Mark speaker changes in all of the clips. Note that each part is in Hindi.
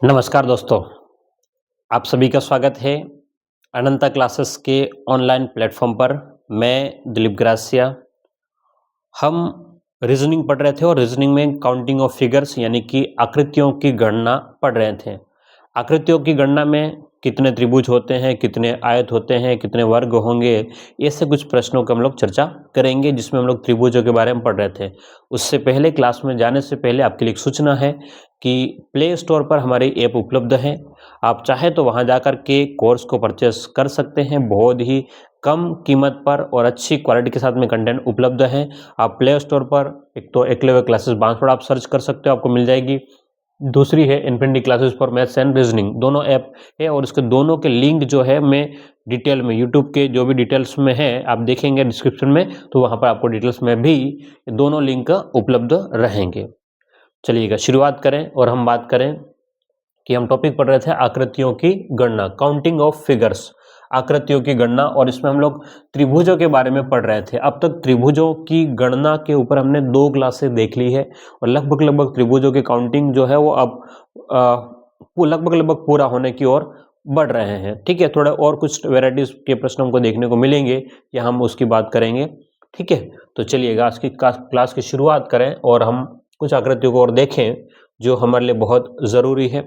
Speaker 1: नमस्कार दोस्तों, आप सभी का स्वागत है अनंता क्लासेस के ऑनलाइन प्लेटफॉर्म पर। मैं दिलीप ग्रासिया। हम रीजनिंग पढ़ रहे थे और रीजनिंग में काउंटिंग ऑफ फिगर्स यानी कि आकृतियों की गणना पढ़ रहे थे। आकृतियों की गणना में कितने त्रिभुज होते हैं, कितने आयत होते हैं, कितने वर्ग होंगे, ऐसे कुछ प्रश्नों की हम लोग चर्चा करेंगे जिसमें हम लोग त्रिभुजों के बारे में पढ़ रहे थे। उससे पहले क्लास में जाने से पहले आपके लिए एक सूचना है कि प्ले स्टोर पर हमारी ऐप उपलब्ध है। आप चाहे तो वहां जाकर के कोर्स को परचेस कर सकते हैं। बहुत ही कम कीमत पर और अच्छी क्वालिटी के साथ में कंटेंट उपलब्ध है। आप प्ले स्टोर पर एक तो एकलव्य क्लासेस बांसवाड़ा आप सर्च कर सकते हो, आपको मिल जाएगी। दूसरी है infinity classes for maths and reasoning, दोनों ऐप है और इसके दोनों के लिंक जो है मैं डिटेल में यूट्यूब के जो भी डिटेल्स में है आप देखेंगे डिस्क्रिप्शन में, तो वहां पर आपको डिटेल्स में भी दोनों लिंक उपलब्ध रहेंगे। चलिएगा शुरुआत करें और हम बात करें कि हम टॉपिक पढ़ रहे थे आकृतियों की गणना, काउंटिंग ऑफ फिगर्स, आकृतियों की गणना। और इसमें हम लोग त्रिभुजों के बारे में पढ़ रहे थे। अब तक त्रिभुजों की गणना के ऊपर हमने 2 क्लासें देख ली है और लगभग त्रिभुजों की काउंटिंग जो है वो अब लगभग पूरा होने की ओर बढ़ रहे हैं। ठीक है, थोड़ा और कुछ वेराइटीज के प्रश्न हमको देखने को मिलेंगे या हम उसकी बात करेंगे। ठीक है, तो चलिएगा आज की क्लास की शुरुआत करें और हम कुछ आकृतियों को और देखें जो हमारे लिए बहुत ज़रूरी है।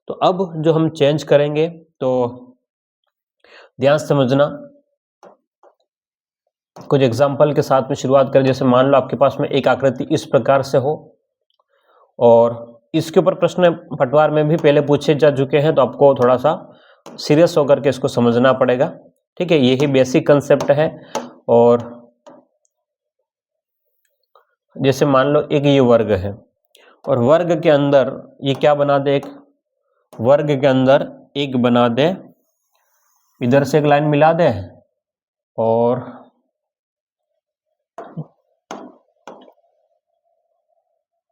Speaker 1: तो अब जो हम चेंज करेंगे तो ध्यान से समझना, कुछ एग्जाम्पल के साथ में शुरुआत करें। जैसे मान लो आपके पास में एक आकृति इस प्रकार से हो और इसके ऊपर प्रश्न पटवार में भी पहले पूछे जा चुके हैं, तो आपको थोड़ा सा सीरियस होकर के इसको समझना पड़ेगा। ठीक है, यही बेसिक कंसेप्ट है। और जैसे मान लो एक ये वर्ग है और वर्ग के अंदर ये क्या बना दे, एक वर्ग के अंदर एक बना दे, इधर से एक लाइन मिला दे और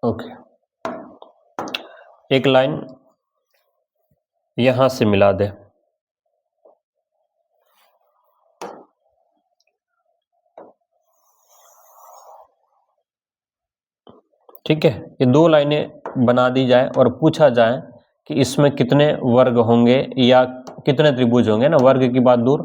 Speaker 1: ओके एक लाइन यहां से मिला दे। ठीक है, ये 2 लाइनें बना दी जाए और पूछा जाए कि इसमें कितने वर्ग होंगे या कितने त्रिभुज होंगे ना। वर्ग की बात दूर,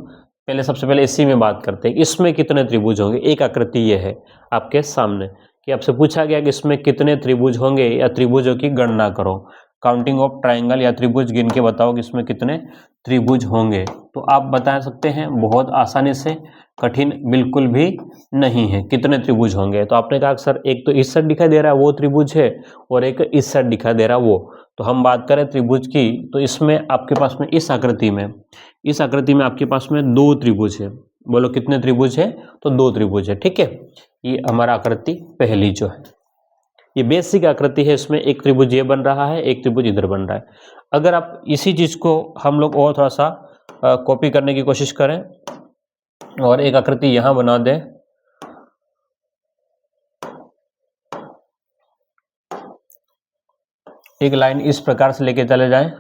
Speaker 1: पहले सबसे पहले इसी में बात करते हैं, इसमें कितने त्रिभुज होंगे। एक आकृति ये है आपके सामने कि आपसे पूछा गया कि इसमें कितने त्रिभुज होंगे या त्रिभुजों की गणना करो, काउंटिंग ऑफ ट्राइंगल या त्रिभुज गिन के बताओ कि इसमें कितने त्रिभुज होंगे। तो आप बता सकते हैं बहुत आसानी से, कठिन बिल्कुल भी नहीं है। कितने त्रिभुज होंगे, तो आपने कहा सर एक तो इस साइड दिखाई दे रहा है वो त्रिभुज है और एक इस साइड दिखाई दे रहा है वो। तो हम बात करें त्रिभुज की, तो इसमें आपके पास में इस आकृति में आपके पास में 2 त्रिभुज है। बोलो कितने त्रिभुज है, तो 2 त्रिभुज है। ठीक है, ये हमारा आकृति पहली जो है ये बेसिक आकृति है। इसमें एक त्रिभुज ये बन रहा है, एक त्रिभुज इधर बन रहा है। अगर आप इसी चीज को हम लोग और थोड़ा सा कॉपी करने की कोशिश करें और एक आकृति यहां बना दें, एक लाइन इस प्रकार से लेके चले जाएं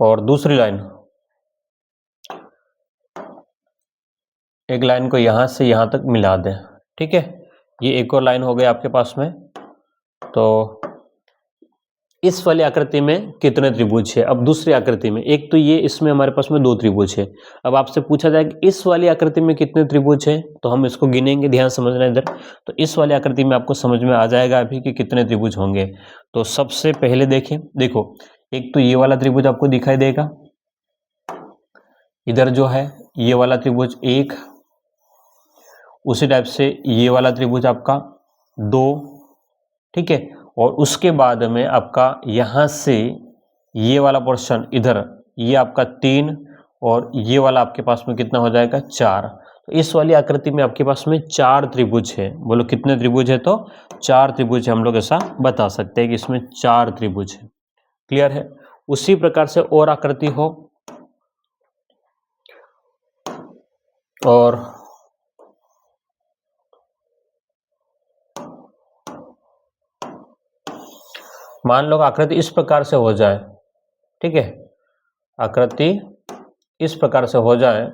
Speaker 1: और दूसरी लाइन, एक लाइन को यहां से यहां तक मिला दें। ठीक है, ये एक और लाइन हो गई आपके पास में। तो इस वाली आकृति में कितने त्रिभुज है। अब दूसरी आकृति में, एक तो ये इसमें हमारे पास में 2 त्रिभुज है। अब आपसे पूछा जाए कि इस वाली आकृति में कितने त्रिभुज है, तो हम इसको गिनेंगे। ध्यान समझना इधर, तो इस वाली आकृति में आपको समझ में आ जाएगा अभी कि कितने त्रिभुज होंगे। तो सबसे पहले देखें, देखो एक तो ये वाला त्रिभुज आपको दिखाई देगा, इधर जो है ये वाला त्रिभुज एक, उसी टाइप से ये वाला त्रिभुज आपका 2। ठीक है, और उसके बाद में आपका यहां से ये वाला पोर्शन इधर ये आपका 3 और ये वाला आपके पास में कितना हो जाएगा 4। तो इस वाली आकृति में आपके पास में 4 त्रिभुज है। बोलो कितने त्रिभुज है, तो 4 त्रिभुज है। हम लोग ऐसा बता सकते हैं कि इसमें 4 त्रिभुज है। क्लियर है। उसी प्रकार से और आकृति हो और मान लो आकृति इस प्रकार से हो जाए। ठीक है, आकृति इस प्रकार से हो जाए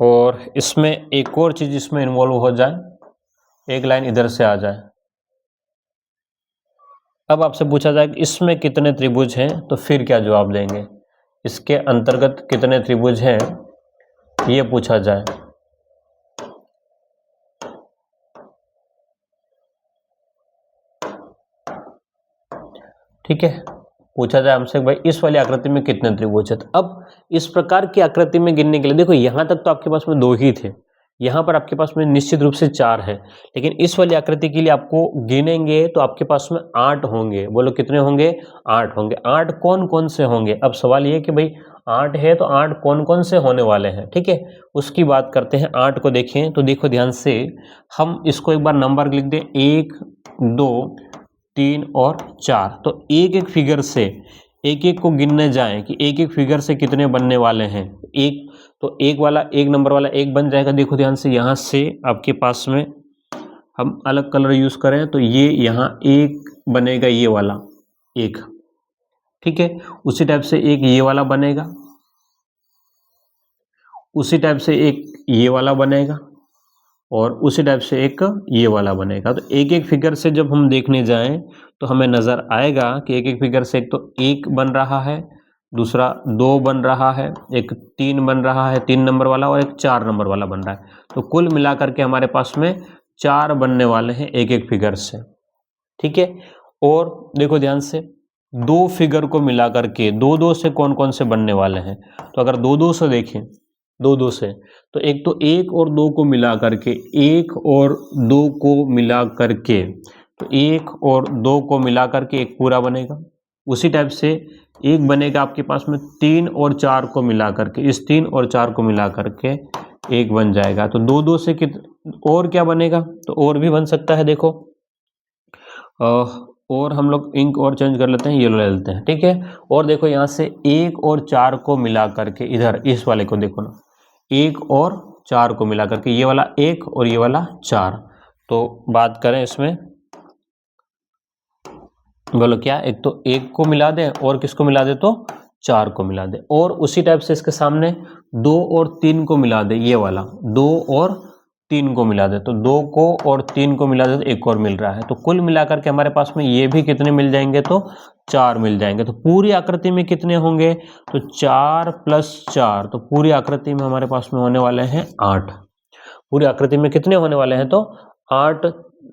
Speaker 1: और इसमें एक और चीज इसमें इन्वॉल्व हो जाए, एक लाइन इधर से आ जाए। अब आपसे पूछा जाए कि इसमें कितने त्रिभुज हैं, तो फिर क्या जवाब देंगे? इसके अंतर्गत कितने त्रिभुज हैं, ये पूछा जाए, ठीक है, पूछा जाए हमसे भाई इस वाली आकृति में कितने त्रिभुज है। तो अब इस प्रकार की आकृति में गिनने के लिए देखो यहां तक तो आपके पास में 2 ही थे, यहां पर आपके पास में निश्चित रूप से 4 है, लेकिन इस वाली आकृति के लिए आपको गिनेंगे तो आपके पास में 8 होंगे। बोलो कितने होंगे? 8 होंगे। 8 कौन कौन से होंगे? अब सवाल ये कि भाई 8 है तो 8 कौन कौन से होने वाले हैं, ठीक है, उसकी बात करते हैं। 8 को देखें तो देखो ध्यान से, हम इसको एक बार नंबर लिख दें, 1 2 3 और 4। तो एक एक फिगर से एक एक को गिनने जाएं कि एक एक फिगर से कितने बनने वाले हैं। एक तो एक वाला, एक नंबर वाला एक बन जाएगा। देखो ध्यान से, यहां से आपके पास में हम अलग कलर यूज करें तो ये यहां एक बनेगा, ये वाला एक, ठीक है। उसी टाइप से एक ये वाला बनेगा, उसी टाइप से एक ये वाला बनेगा, और उसी टाइप से एक ये वाला बनेगा। तो एक एक फिगर से जब हम देखने जाएं तो हमें नज़र आएगा कि एक एक फिगर से एक तो एक बन रहा है, दूसरा 2 बन रहा है, एक 3 बन रहा है, 3 नंबर वाला, और एक 4 नंबर वाला बन रहा है। तो कुल मिलाकर के हमारे पास में 4 बनने वाले हैं एक एक फिगर से, ठीक है। और देखो ध्यान से, 2 फिगर को मिलाकर के 2 से कौन कौन से बनने वाले हैं? तो अगर 2 से देखें, 2 से, तो एक तो 1 और 2 को मिला करके, 1 और 2 को मिला करके, तो 1 और 2 को मिला करके एक पूरा बनेगा। उसी टाइप से एक बनेगा आपके पास में 3 और 4 को मिला करके, इस 3 और 4 को मिला करके एक बन जाएगा। तो 2 से और क्या बनेगा? तो और भी बन सकता है, देखो, और हम लोग इंक और चेंज कर लेते हैं, येलो ले लेते हैं, ठीक है। और देखो यहाँ से 1 और 4 को मिला करके, इधर इस वाले को देखो ना, 1 और 4 को मिला करके ये वाला 1 और ये वाला 4। तो बात करें इसमें, बोलो क्या? एक तो 1 को मिला दें और किसको मिला दे? तो 4 को मिला दे। और उसी टाइप से इसके सामने 2 और 3 को मिला दे, ये वाला 2 और 3 को मिला दे, तो 2 को और 3 को मिला दे तो एक और मिल रहा है। तो कुल मिलाकर के हमारे पास में ये भी कितने मिल जाएंगे? तो 4 मिल जाएंगे। तो पूरी आकृति में कितने होंगे? तो 4 प्लस 4, तो पूरी आकृति में हमारे पास में होने वाले हैं 8। पूरी आकृति में कितने होने वाले हैं? तो 8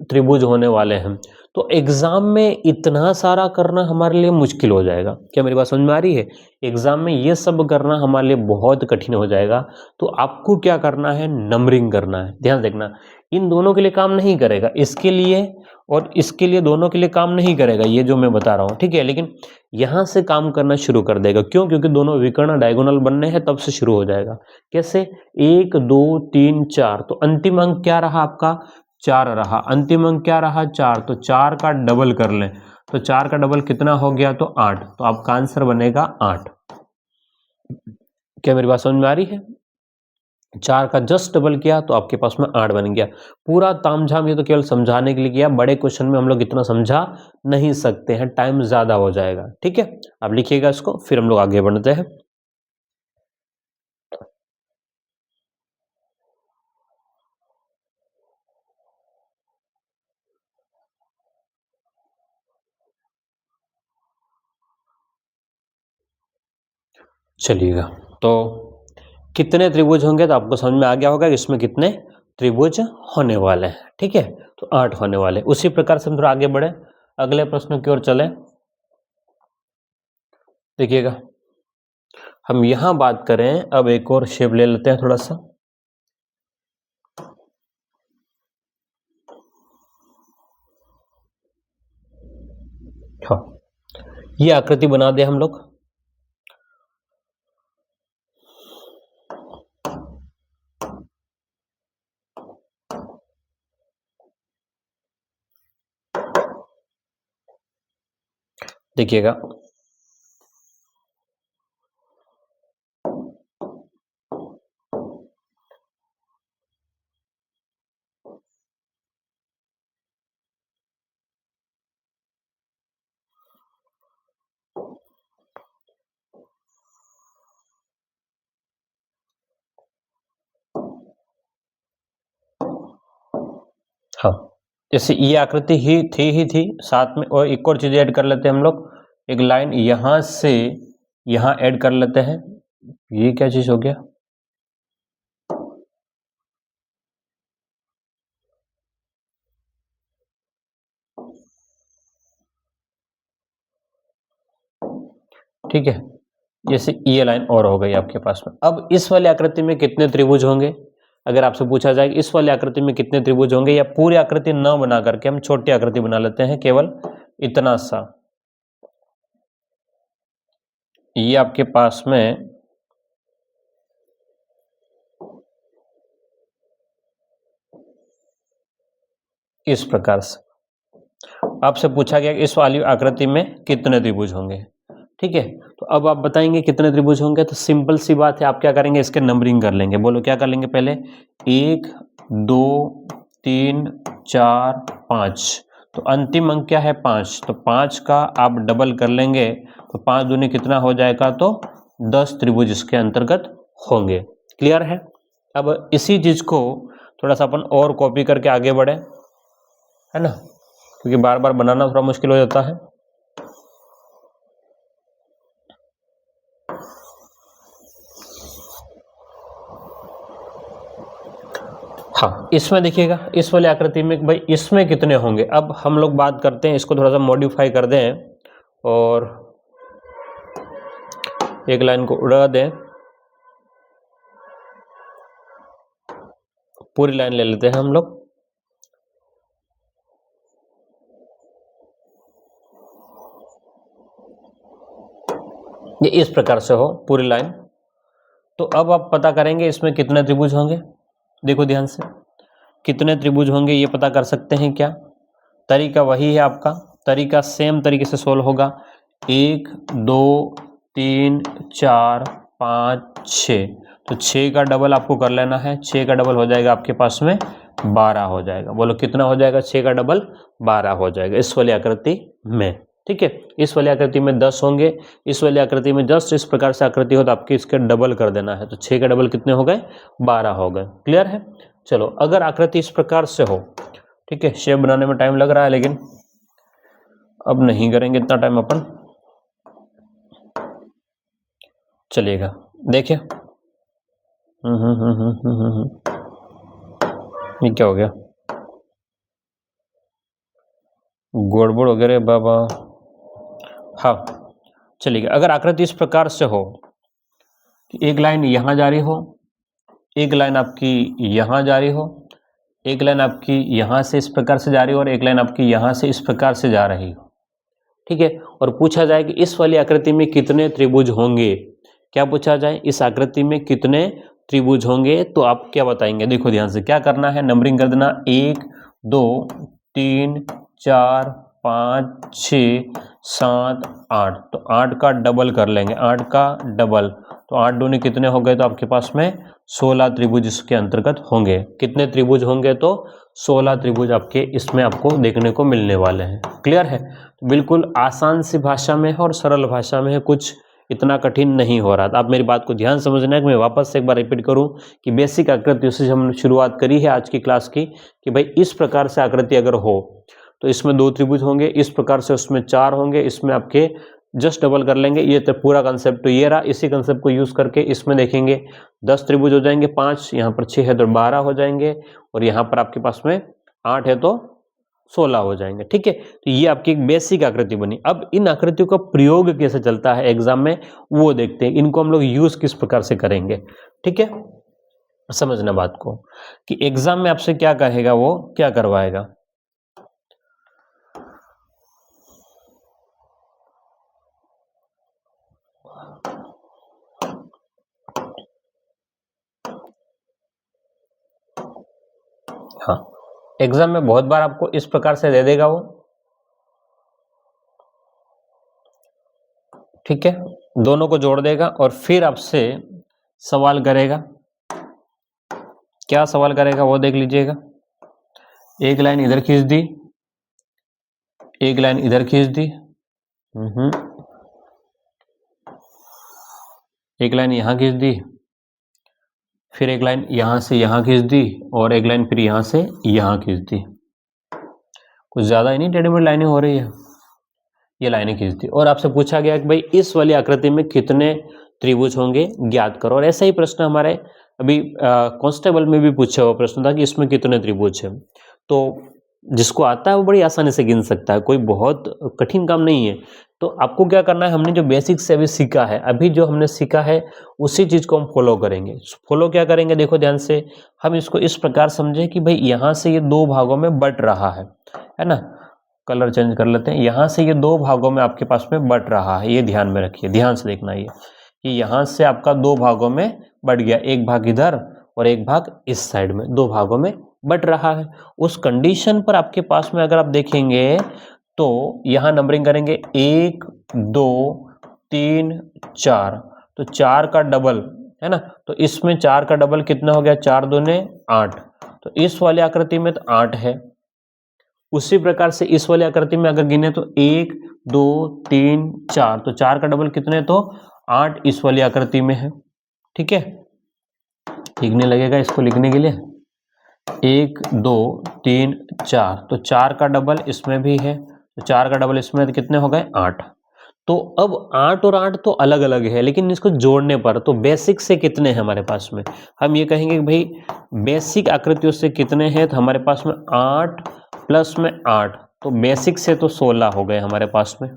Speaker 1: त्रिभुज होने वाले हैं। तो एग्जाम में इतना सारा करना हमारे लिए मुश्किल हो जाएगा। क्या मेरी बात समझ में आ रही है? एग्जाम में ये सब करना हमारे लिए बहुत कठिन हो जाएगा। तो आपको क्या करना है? नंबरिंग करना है। ध्यान देखना, इन दोनों के लिए काम नहीं करेगा, इसके लिए और इसके लिए, दोनों के लिए काम नहीं करेगा ये जो मैं बता रहा हूँ, ठीक है। लेकिन यहां से काम करना शुरू कर देगा। क्यों? क्योंकि दोनों विकर्ण डायगोनल बनने हैं, तब से शुरू हो जाएगा। कैसे? 1 2 3 4, तो अंतिम अंक क्या रहा आपका? 4 रहा। अंतिम अंक क्या रहा? 4। तो 4 का डबल कर लें, तो 4 का डबल कितना हो गया? तो 8। तो आपका आंसर बनेगा 8। क्या मेरी बात समझ में आ रही है? 4 का जस्ट डबल किया तो आपके पास में 8 बन गया। पूरा तामझाम ये तो केवल समझाने के लिए किया, बड़े क्वेश्चन में हम लोग इतना समझा नहीं सकते हैं, टाइम ज्यादा हो जाएगा, ठीक है। आप लिखिएगा इसको, फिर हम लोग आगे बढ़ते हैं। चलिएगा, तो कितने त्रिभुज होंगे? तो आपको समझ में आ गया होगा कि इसमें कितने त्रिभुज होने वाले हैं, ठीक है। तो 8 होने वाले। उसी प्रकार से हम थोड़ा आगे बढ़े, अगले प्रश्न की ओर चले। देखिएगा, हम यहां बात करें, अब एक और शेप ले लेते हैं थोड़ा सा। हाँ, ये आकृति बना दे हम लोग। देखिएगा, हाँ, जैसे ये आकृति ही थी साथ में, और एक और चीज ऐड कर लेते हैं हम लोग, एक लाइन यहां से यहां ऐड कर लेते हैं। ये क्या चीज हो गया, ठीक है। जैसे ये लाइन और हो गई आपके पास में। अब इस वाली आकृति में कितने त्रिभुज होंगे, अगर आपसे पूछा जाए इस वाली आकृति में कितने त्रिभुज होंगे, या पूरी आकृति न बना करके हम छोटी आकृति बना लेते हैं, केवल इतना सा। ये आपके पास में इस प्रकार से आपसे पूछा गया कि इस वाली आकृति में कितने त्रिभुज होंगे, ठीक है। तो अब आप बताएंगे कितने त्रिभुज होंगे, तो सिंपल सी बात है, आप क्या करेंगे, इसके नंबरिंग कर लेंगे। बोलो क्या कर लेंगे, पहले 1 2 3 4 5, तो अंतिम अंक क्या है 5, तो 5 का आप डबल कर लेंगे, तो 5 दूनी कितना हो जाएगा, तो 10 त्रिभुज इसके अंतर्गत होंगे। क्लियर है। अब इसी चीज को थोड़ा सा अपन और कॉपी करके आगे बढ़े, है ना, क्योंकि बार बार बनाना थोड़ा मुश्किल हो जाता है। हाँ, इसमें देखिएगा, इस वाली आकृति में भाई इसमें कितने होंगे। अब हम लोग बात करते हैं, इसको थोड़ा सा मॉडिफाई कर दें और एक लाइन को उड़ा दें, पूरी लाइन ले लेते हैं हम लोग। ये इस प्रकार से हो पूरी लाइन। तो अब आप पता करेंगे इसमें कितने त्रिभुज होंगे। देखो ध्यान से, कितने त्रिभुज होंगे ये पता कर सकते हैं क्या, तरीका वही है आपका, तरीका सेम तरीके से सोल्व होगा। 1 2 3 4 5 6, तो 6 का डबल आपको कर लेना है, 6 का डबल हो जाएगा आपके पास में 12 हो जाएगा। बोलो कितना हो जाएगा, 6 का डबल 12 हो जाएगा इस वाली आकृति में, ठीक है। इस वाली आकृति में 10 होंगे, इस वाली आकृति में 10, इस प्रकार से आकृति हो तो आपके इसके डबल कर देना है, तो 6 का डबल कितने हो गए, 12 हो गए। क्लियर है। चलो, अगर आकृति इस प्रकार से हो, ठीक है, शेप बनाने में टाइम लग रहा है लेकिन अब नहीं करेंगे इतना टाइम अपन, चलिएगा। देखिए ये क्या हो गया, गड़बड़ वगैरह बाबा। हाँ चलिएगा, अगर आकृति इस प्रकार से हो कि एक लाइन यहां जा रही हो, एक लाइन आपकी यहां जा रही हो, एक लाइन आपकी यहां से इस प्रकार से जा रही हो, और एक लाइन आपकी यहां से इस प्रकार से जा रही हो, ठीक है। और पूछा जाए कि इस वाली आकृति में कितने त्रिभुज होंगे, क्या पूछा जाए, इस आकृति में कितने त्रिभुज होंगे, तो आप क्या बताएंगे। देखो ध्यान से, क्या करना है, नंबरिंग कर देना, 1 2 3 4 5 6 7 8, तो 8 का डबल कर लेंगे, 8 का डबल, तो 8 दूनी कितने हो गए, तो आपके पास में 16 त्रिभुज इसके अंतर्गत होंगे। कितने त्रिभुज होंगे, तो 16 त्रिभुज आपके इसमें आपको देखने को मिलने वाले हैं। क्लियर है। तो बिल्कुल आसान सी भाषा में है और सरल भाषा में है, कुछ इतना कठिन नहीं हो रहा था। आप मेरी बात को ध्यान समझना है कि मैं वापस से एक बार रिपीट करूं कि बेसिक आकृति से हमने शुरुआत करी है आज की क्लास की, कि भाई इस प्रकार से आकृति अगर हो तो इसमें 2 त्रिभुज होंगे, इस प्रकार से उसमें 4 होंगे, इसमें आपके जस्ट डबल कर लेंगे। ये तो पूरा कंसेप्ट तो ये रहा, इसी कंसेप्ट को यूज करके इसमें देखेंगे 10 त्रिभुज हो जाएंगे, 5 यहाँ पर 6 है तो 12 हो जाएंगे, और यहाँ पर आपके पास में 8 है तो 16 हो जाएंगे, ठीक है। तो ये आपकी एक बेसिक आकृति बनी। अब इन आकृतियों का प्रयोग कैसे चलता है एग्जाम में वो देखते हैं, इनको हम लोग यूज किस प्रकार से करेंगे, ठीक है। समझना बात को कि एग्जाम में आपसे क्या कहेगा, वो क्या करवाएगा। हाँ, एग्जाम में बहुत बार आपको इस प्रकार से दे देगा वो, ठीक है, दोनों को जोड़ देगा और फिर आपसे सवाल करेगा। क्या सवाल करेगा वो देख लीजिएगा। एक लाइन इधर खींच दी, एक लाइन इधर खींच दी, एक लाइन यहां खींच दी, फिर एक लाइन यहां से यहां खींच दी, और एक लाइन फिर यहां से यहां खींच दी। कुछ ज़्यादा ही नहीं टेढ़ी मेढ़ी लाइनें हो रही है, ये लाइनें खींच दी। और आपसे पूछा गया कि भाई इस वाली आकृति में कितने त्रिभुज होंगे ज्ञात करो। और ऐसा ही प्रश्न हमारे अभी कांस्टेबल में भी पूछा हुआ प्रश्न था कि इसमें कितने त्रिभुज हैं। तो जिसको आता है वो बड़ी आसानी से गिन सकता है, कोई बहुत कठिन काम नहीं है। तो आपको क्या करना है, हमने जो बेसिक से अभी सीखा है, अभी जो हमने सीखा है उसी चीज़ को हम फॉलो करेंगे। फॉलो क्या करेंगे, देखो ध्यान से, हम इसको इस प्रकार समझें कि भाई यहाँ से ये दो भागों में बट रहा है ना। कलर चेंज कर लेते हैं। यहाँ से ये दो भागों में आपके पास में बट रहा है, ये ध्यान में रखिए, ध्यान से देखना ये कि यहाँ से आपका दो भागों में बट गया, एक भाग इधर और एक भाग इस साइड में, दो भागों में बट रहा है। उस कंडीशन पर आपके पास में अगर आप देखेंगे तो यहाँ नंबरिंग करेंगे 1 2 3 4, तो 4 का डबल है ना। तो इसमें 4 का डबल कितना हो गया, 4 दूने 8, तो इस वाली आकृति में तो 8 है। उसी प्रकार से इस वाली आकृति में अगर गिने तो 1 2 3 4, तो 4 का डबल कितने, तो 8 इस वाली आकृति में है। ठीक है, ठीक नहीं लगेगा इसको लिखने के लिए, 1 2 3 4, तो 4 का डबल इसमें भी है, तो 4 का डबल इसमें तो कितने हो गए, 8। तो अब 8 और 8 तो अलग अलग है, लेकिन इसको जोड़ने पर तो बेसिक से कितने हैं हमारे पास में, हम ये कहेंगे कि भाई बेसिक आकृतियों से कितने हैं, तो हमारे पास में 8 प्लस में 8, तो बेसिक से तो 16 हो गए हमारे पास में।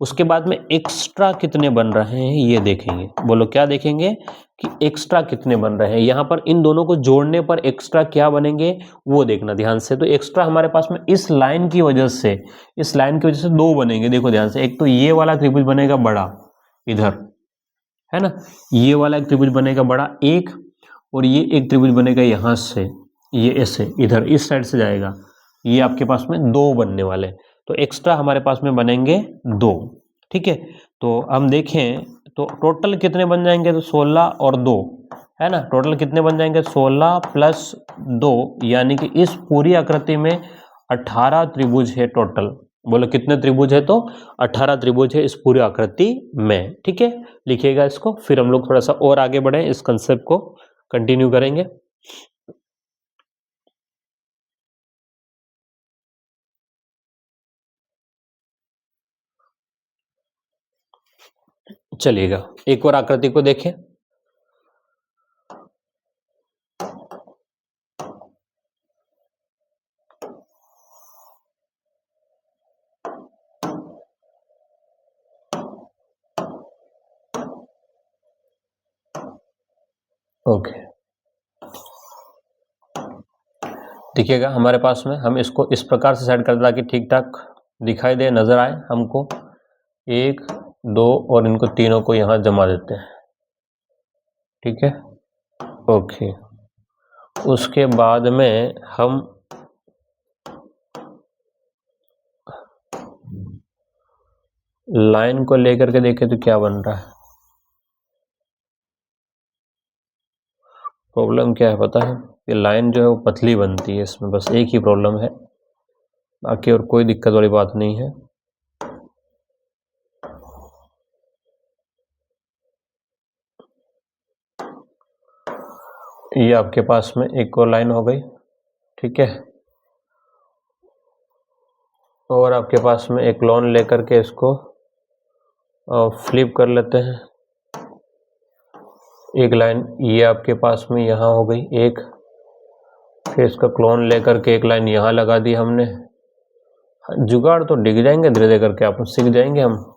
Speaker 1: उसके बाद में एक्स्ट्रा कितने बन रहे हैं ये देखेंगे, बोलो क्या देखेंगे कि एक्स्ट्रा कितने बन रहे हैं। यहाँ पर इन दोनों को जोड़ने पर एक्स्ट्रा क्या बनेंगे वो देखना ध्यान से। तो एक्स्ट्रा हमारे पास में इस लाइन की वजह से, इस लाइन की वजह से दो बनेंगे, देखो ध्यान से। एक तो ये वाला त्रिभुज बनेगा बड़ा इधर है ना, ये वाला एक त्रिभुज बनेगा बड़ा एक, और ये एक त्रिभुज बनेगा यहाँ से, ये ऐसे इधर इस साइड से जाएगा, ये आपके पास में दो बनने वाले, तो एक्स्ट्रा हमारे पास में बनेंगे दो। ठीक है, तो हम देखें तो टोटल कितने बन जाएंगे, तो 16 और 2 है ना, टोटल कितने बन जाएंगे, 16 प्लस 2, यानी कि इस पूरी आकृति में 18 त्रिभुज है टोटल। बोलो कितने त्रिभुज है, तो 18 त्रिभुज है इस पूरी आकृति में। ठीक है, लिखिएगा इसको, फिर हम लोग थोड़ा सा और आगे बढ़े, इस कंसेप्ट को कंटिन्यू करेंगे। चलिएगा एक और आकृति को देखें। ओके, देखिएगा हमारे पास में, हम इसको इस प्रकार से सेट कर ताकि ठीक ठाक दिखाई दे, नजर आए हमको। 1 2 और इनको तीनों को यहाँ जमा देते हैं। ठीक है, ओके। उसके बाद में हम लाइन को लेकर के देखें तो क्या बन रहा है। प्रॉब्लम क्या है पता है, ये लाइन जो है वो पतली बनती है, इसमें बस एक ही प्रॉब्लम है, बाकी और कोई दिक्कत वाली बात नहीं है। ये आपके पास में एक और लाइन हो गई। ठीक है, और आपके पास में एक लोन लेकर के इसको फ्लिप कर लेते हैं। एक लाइन ये आपके पास में यहाँ हो गई एक, फिर इसका क्लोन लेकर के एक लाइन यहाँ लगा दी हमने। जुगाड़ तो डिग जाएंगे धीरे धीरे करके, आप सीख जाएंगे हम।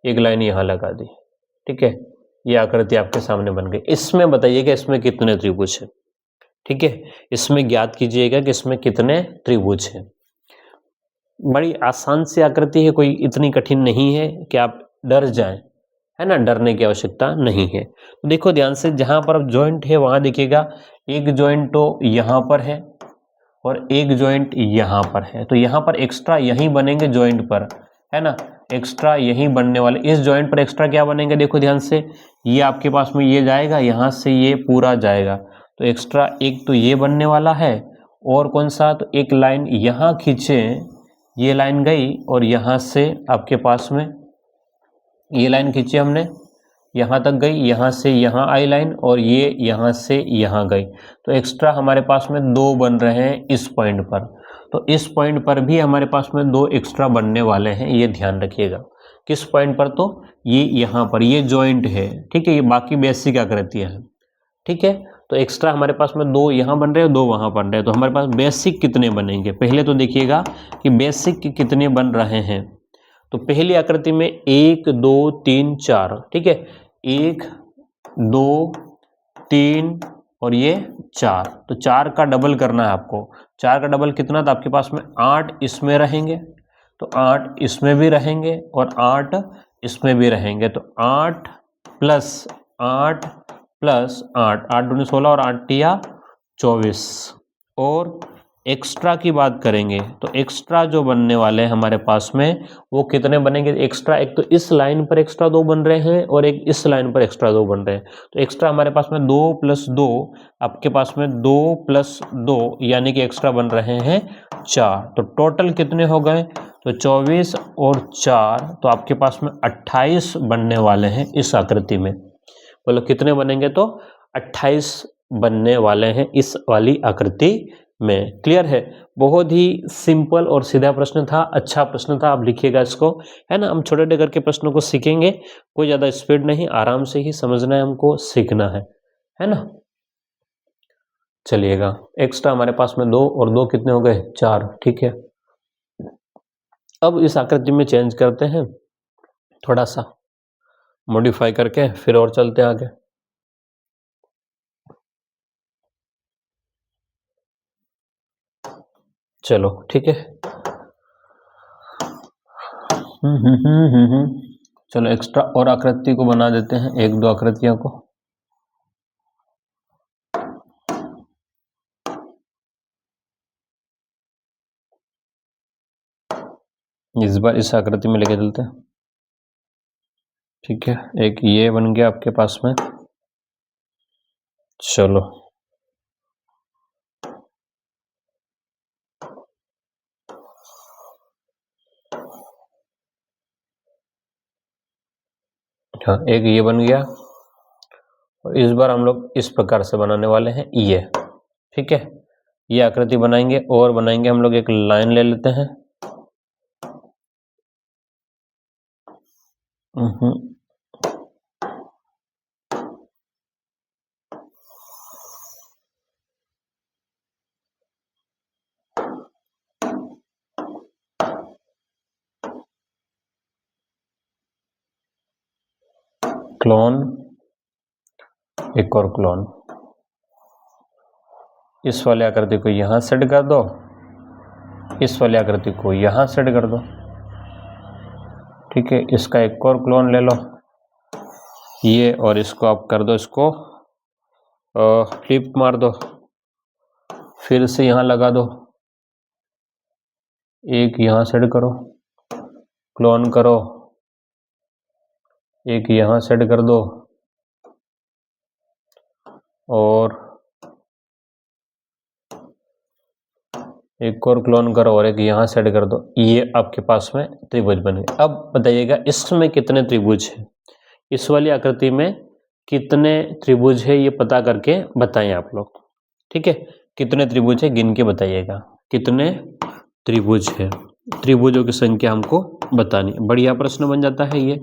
Speaker 1: एक लाइन यहाँ लगा दी। ठीक है, ये आकृति आपके सामने बन गई। इसमें बताइएगा इसमें कितने त्रिभुज है। ठीक है, इसमें ज्ञात कीजिएगा कि इसमें कितने त्रिभुज हैं। बड़ी आसान सी आकृति है, कोई इतनी कठिन नहीं है कि आप डर जाएं, है ना, डरने की आवश्यकता नहीं है। तो देखो ध्यान से, जहां पर जॉइंट है वहां देखिएगा, एक जॉइंट तो यहाँ पर है और एक जॉइंट यहाँ पर है, तो यहाँ पर एक्स्ट्रा यहीं बनेंगे जॉइंट पर, है ना, एक्स्ट्रा यहीं बनने वाले। इस जॉइंट पर एक्स्ट्रा क्या बनेंगे, देखो ध्यान से, ये आपके पास में ये जाएगा, यहाँ से ये पूरा जाएगा, तो एक्स्ट्रा एक तो ये बनने वाला है, और कौन सा, तो एक लाइन यहाँ खींचे, ये लाइन गई और यहाँ से आपके पास में ये लाइन खींची हमने, यहाँ तक गई, यहाँ से यहाँ आई लाइन, और ये यहाँ से यहाँ गई, तो एक्स्ट्रा हमारे पास में दो बन रहे हैं इस पॉइंट पर। तो इस पॉइंट पर भी हमारे पास में 2 एक्स्ट्रा बनने वाले हैं, ये ध्यान रखिएगा। किस पॉइंट पर? तो ये यहाँ पर, ये जॉइंट है, ठीक है, ये बाकी बेसिक आकृतियां हैं, ठीक है। तो एक्स्ट्रा हमारे पास में 2 यहाँ बन रहे हैं, 2 वहाँ बन रहे हैं, तो हमारे पास बेसिक कितने बनेंगे? पहले तो देखिएगा कि बेसिक कितने बन रहे हैं। तो पहली आकृति में 1 2 3 4, ठीक है, 1 2 3 और ये 4, तो 4 का डबल करना है आपको। 4 का डबल कितना? तो आपके पास में 8 इसमें रहेंगे, तो 8 इसमें भी रहेंगे और 8 इसमें भी रहेंगे, तो 8 प्लस 8 प्लस 8, 8 दूनी 16 और 8 तिया 24। और एक्स्ट्रा की बात करेंगे तो एक्स्ट्रा जो बनने वाले हैं हमारे पास में वो कितने बनेंगे एक्स्ट्रा? एक तो इस लाइन पर एक्स्ट्रा 2 बन रहे हैं और एक इस लाइन पर एक्स्ट्रा 2 बन रहे हैं, तो एक्स्ट्रा हमारे पास में 2 प्लस 2, आपके पास में 2 प्लस 2 यानी कि एक्स्ट्रा बन रहे हैं 4। तो टोटल कितने हो गए? तो 24 और 4, तो आपके पास में 28 बनने वाले हैं इस आकृति में। बोलो कितने बनेंगे? तो 28 बनने वाले हैं इस वाली आकृति में। क्लियर है? बहुत ही सिंपल और सीधा प्रश्न था, अच्छा प्रश्न था, आप लिखिएगा इसको, है ना। हम छोटे छोटे करके प्रश्नों को सीखेंगे, कोई ज्यादा स्पीड नहीं, आराम से ही समझना है, हमको सीखना है ना। चलिएगा, एक्स्ट्रा हमारे पास में 2 और 2 कितने हो गए? 4, ठीक है। अब इस आकृति में चेंज करते हैं, थोड़ा सा मॉडिफाई करके, फिर और चलते हैं आगे। चलो ठीक है। चलो एक्स्ट्रा और आकृति को बना देते हैं, 1 2 आकृतियों को। इस बार इस आकृति में लेके चलते हैं, ठीक है। एक ये बन गया आपके पास में। चलो हाँ, एक ये बन गया और इस बार हम लोग इस प्रकार से बनाने वाले हैं ये, ठीक है। ये आकृति बनाएंगे और बनाएंगे हम लोग एक लाइन ले लेते हैं। क्लोन, एक और क्लोन। इस वाले आकृति को यहां सेट कर दो, इस वाली आकृति को यहां सेट कर दो, ठीक है। इसका एक और क्लोन ले लो ये, और इसको आप कर दो, इसको फ्लिप मार दो, फिर से यहां लगा दो, एक यहां सेट करो, क्लोन करो, एक यहां सेट कर दो और एक और क्लोन करो और एक यहां सेट कर दो। ये आपके पास में त्रिभुज बन गए। अब बताइएगा इसमें कितने त्रिभुज है, इस वाली आकृति में कितने त्रिभुज है, ये पता करके बताएं आप लोग, ठीक है। कितने त्रिभुज है गिन के बताइएगा, कितने त्रिभुज है, त्रिभुजों की संख्या हमको बतानी। बढ़िया प्रश्न बन जाता है ये,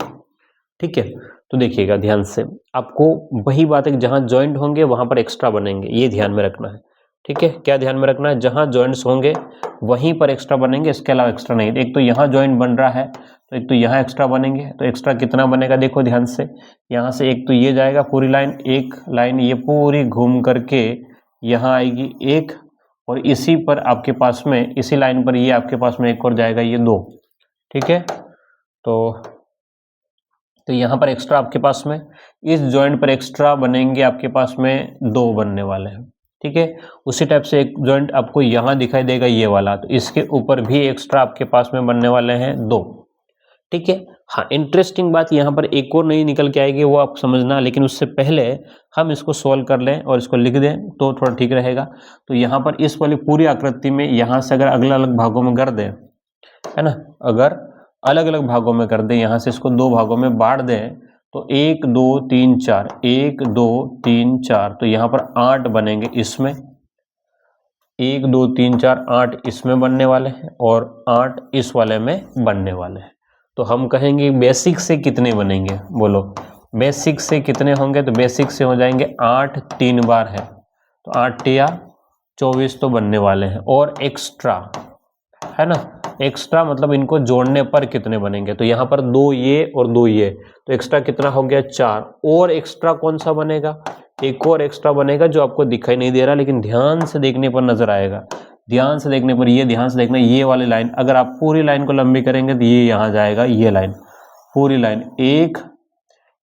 Speaker 1: ठीक है। तो देखिएगा ध्यान से, आपको वही बात है, जहां ज्वाइंट होंगे वहां पर एक्स्ट्रा बनेंगे, ये ध्यान में रखना है, ठीक है। क्या ध्यान में रखना है? जहां ज्वाइंट्स होंगे वहीं पर एक्स्ट्रा बनेंगे, इसके अलावा एक्स्ट्रा नहीं। एक तो यहाँ ज्वाइंट बन रहा है, तो एक तो यहाँ एक्स्ट्रा बनेंगे, तो एक्स्ट्रा कितना बनेगा देखो ध्यान से। यहाँ से एक तो ये जाएगा पूरी लाइन, एक लाइन ये पूरी घूम करके यहाँ आएगी एक, और इसी पर आपके पास में, इसी लाइन पर ये आपके पास में एक और जाएगा, ये 2, ठीक है। तो यहाँ पर एक्स्ट्रा आपके पास में, इस जॉइंट पर एक्स्ट्रा बनेंगे आपके पास में 2 बनने वाले हैं, ठीक है। उसी टाइप से एक जॉइंट आपको यहाँ दिखाई देगा ये वाला, तो इसके ऊपर भी एक्स्ट्रा आपके पास में बनने वाले हैं 2, ठीक है। हाँ, इंटरेस्टिंग बात यहाँ पर एक और नई निकल के आएगी, वो आप समझना, लेकिन उससे पहले हम इसको सॉल्व कर लें और इसको लिख दें तो थोड़ा ठीक रहेगा। तो यहाँ पर इस वाली पूरी आकृति में यहाँ से अगर अलग अलग भागों में कर दें, है ना, अगर अलग अलग भागों में कर दें, यहाँ से इसको 2 भागों में बांट दें, तो 1 2 3 4, 1 2 3 4, तो यहाँ पर 8 बनेंगे इसमें, 1 2 3 4 8 इसमें बनने वाले हैं और 8 इस वाले में बनने वाले हैं। तो हम कहेंगे बेसिक से कितने बनेंगे, बोलो बेसिक से कितने होंगे? तो बेसिक से हो जाएंगे 8 3 बार है तो 8 या 24 तो बनने वाले हैं, और एक्स्ट्रा है ना, एक्स्ट्रा मतलब इनको जोड़ने पर कितने बनेंगे? तो यहाँ पर 2 ये और 2 ये, तो एक्स्ट्रा कितना हो गया 4। और एक्स्ट्रा कौन सा बनेगा? एक और एक्स्ट्रा बनेगा जो आपको दिखाई नहीं दे रहा, लेकिन ध्यान से देखने पर नजर आएगा। ध्यान से देखने पर, ये ध्यान से देखना, ये वाली लाइन अगर आप पूरी लाइन को लंबी करेंगे तो ये यहाँ जाएगा, ये लाइन पूरी लाइन एक,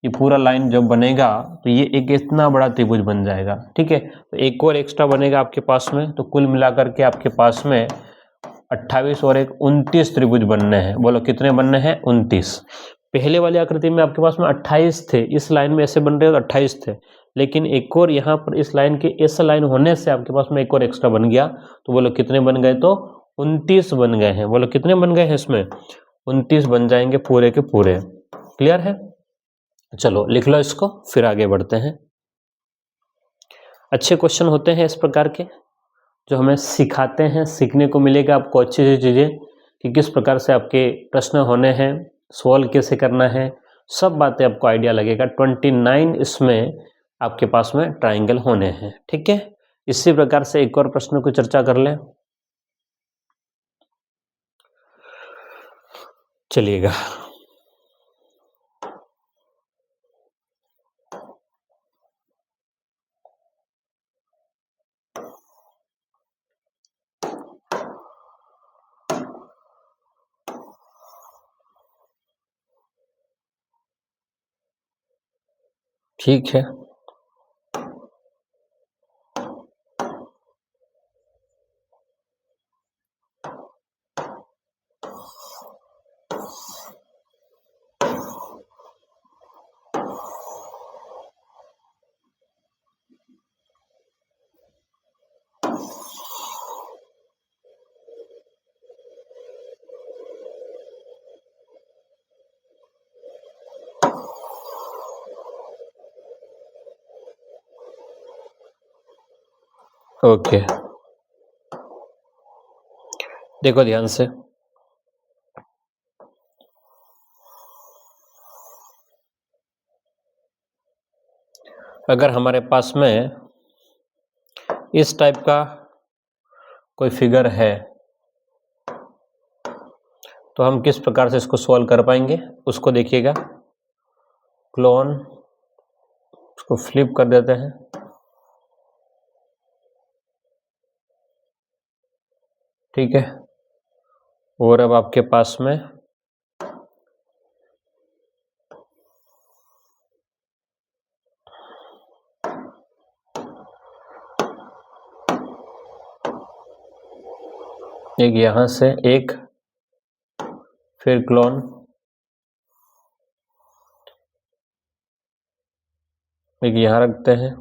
Speaker 1: ये पूरा लाइन जब बनेगा तो ये एक इतना बड़ा त्रिभुज बन जाएगा। ठीक है, तो एक और एक्स्ट्रा बनेगा आपके पास में, तो कुल मिलाकर के आपके पास में 28 और 1 29 त्रिभुज बनने हैं। बोलो कितने बनने हैं? 29। पहले वाली आकृति में आपके पास में 28 थे, इस लाइन में ऐसे बन रहे तो 28 थे, लेकिन एक और यहाँ पर इस लाइन के ऐसा लाइन होने से आपके पास में एक और एक्स्ट्रा बन गया, तो बोलो कितने बन गए? तो 29 बन गए हैं। बोलो कितने बन गए हैं इसमें? 29 बन जाएंगे पूरे के पूरे। क्लियर है? चलो लिख लो इसको, फिर आगे बढ़ते हैं। अच्छे क्वेश्चन होते हैं इस प्रकार के, जो हमें सिखाते हैं, सीखने को मिलेगा आपको अच्छी अच्छी चीज़ें कि किस प्रकार से आपके प्रश्न होने हैं, सॉल्व कैसे करना है, सब बातें आपको आइडिया लगेगा। 29 इसमें आपके पास में ट्राइंगल होने हैं। ठीक है, इसी प्रकार से एक और प्रश्न को चर्चा कर लें। चलिएगा, ठीक है। ओके, देखो ध्यान से, अगर हमारे पास में इस टाइप का कोई फिगर है तो हम किस प्रकार से इसको सॉल्व कर पाएंगे उसको देखिएगा। क्लोन, उसको फ्लिप कर देते हैं। ठीक है, और अब आपके पास में एक यहां से एक, फिर क्लोन, एक यहां रखते हैं,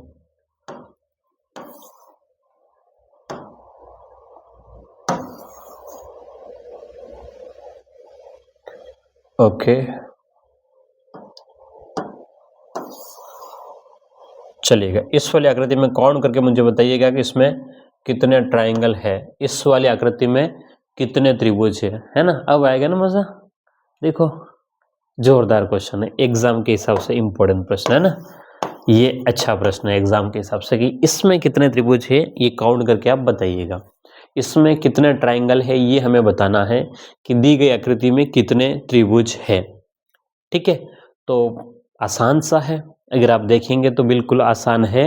Speaker 1: ओके। चलिएगा, इस वाली आकृति में काउंट करके मुझे बताइएगा कि इसमें कितने ट्राइंगल है, इस वाली आकृति में कितने त्रिभुज है ना? अब आएगा ना मजा। देखो, जोरदार क्वेश्चन है, एग्जाम के हिसाब से इंपॉर्टेंट प्रश्न है ना ये। अच्छा प्रश्न है एग्जाम के हिसाब से कि इसमें कितने त्रिभुज है ये काउंट करके आप बताइएगा। इसमें कितने ट्राइंगल है ये हमें बताना है कि दी गई आकृति में कितने त्रिभुज है। ठीक है, तो आसान सा है, अगर आप देखेंगे तो बिल्कुल आसान है,